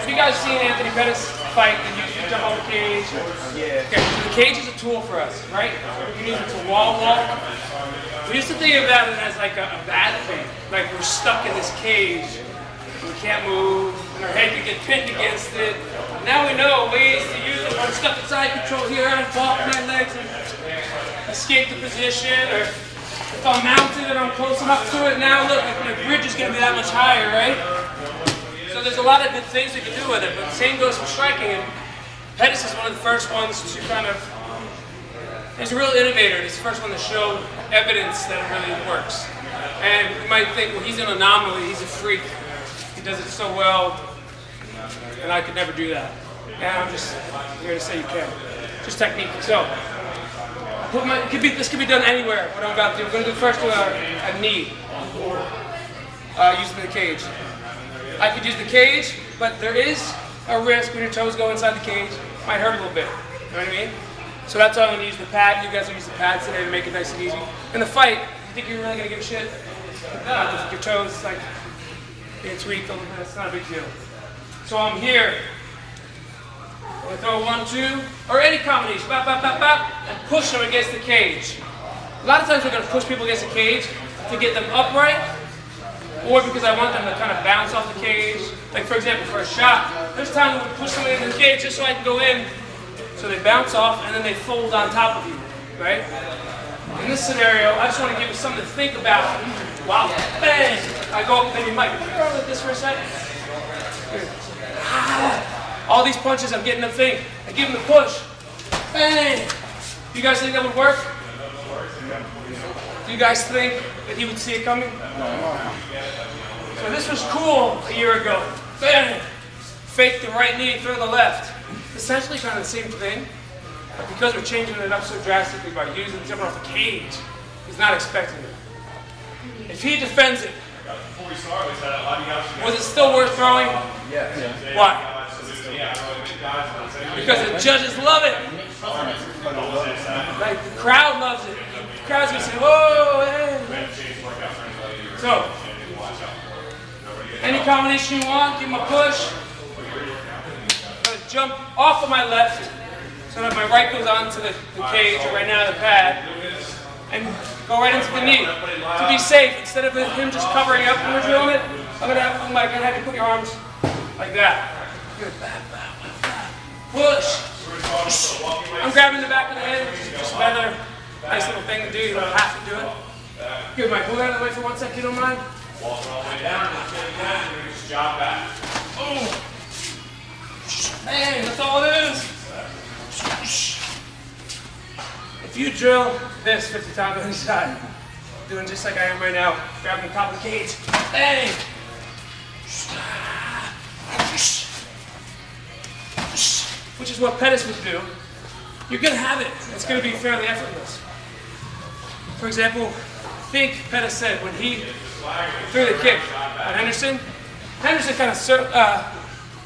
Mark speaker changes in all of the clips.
Speaker 1: Have you guys seen Anthony Pettis fight and you jump on the cage?
Speaker 2: Yeah.
Speaker 1: Okay, so the cage is a tool for us, right? We use it to wall walk. We used to think about it as like a bad thing. Like we're stuck in this cage, we can't move, and our head could get pinned against it. Now we know ways to use it. I'm stuck inside control here, I walk my legs and escape the position, or if I'm mounted and I'm close enough to it, now look, my bridge is going to be that much higher, right? So there's a lot of good things we can do with it, but the same goes for striking. And Pettis is one of the first ones to kind of, he's a real innovator. He's the first one to show evidence that it really works. And you might think, well, he's an anomaly, he's a freak. He does it so well, and I could never do that. And I'm just here to say you can. Just technique. So, this could be done anywhere, what I'm about to do. We're going to do first a knee, using the cage. I could use the cage, but there is a risk when your toes go inside the cage. It might hurt a little bit, you know what I mean? So that's why I'm going to use the pad. You guys will use the pads today to make it nice and easy. In the fight, you think you're really going to give a shit? Your toes, like, being tweaked a little bit, it's not a big deal. So I'm here. I'm going to throw 1, 2, or any combination, bop, bop, bop, bop, and push them against the cage. A lot of times we're going to push people against the cage to get them upright, or because I want them to kind of bounce off the cage. Like for example, for a shot, there's times we would push them into the cage just so I can go in, so they bounce off and then they fold on top of you, right? In this scenario, I just want to give you something to think about. Wow, bang! I go up, maybe Mike, can you go like this for a second? All these punches, I'm getting them think. I give him the push. Bang! You guys think that would work? Do you guys think that he would see it coming? So this was cool a year ago. Bang! Fake the right knee, throw the left. Essentially kind of the same thing, but because we're changing it up so drastically by jumping off the cage, he's not expecting it. If he defends it, was it still worth throwing?
Speaker 2: Yeah.
Speaker 1: Why? Because the judges love it. Like the crowd loves it. The crowd's gonna say, whoa, hey. So, any combination you want, give him a push. I'm gonna jump off of my left so that my right goes onto the cage, or right now the pad, and go right into the knee. To be safe, instead of him just covering up when we're drilling it, I'm gonna have you put your arms like that. Good. Push. I'm grabbing the back of the head, which is just another nice little thing to do. You don't have to do it. Good, Mike. Move out of the way for 1 second, you don't mind? Oh. Man, that's all it is. If you drill this 50 times on each side, doing just like I am right now, grabbing the top of the cage, bang! Which is what Pettis would do, you're going to have it. It's going to be fairly effortless. For example, I think Pettis said when he threw the kick at Henderson kind of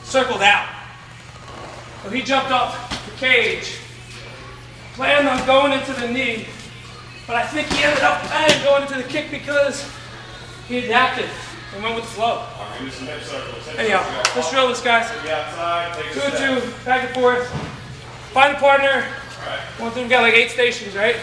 Speaker 1: circled out. So he jumped off the cage, planned on going into the knee, but I think he ended up going into the kick because he adapted and went with the flow. Anyhow, let's drill this, guys. 2 and 2, back and forth. Find a partner. One thing, we got like 8 stations, right?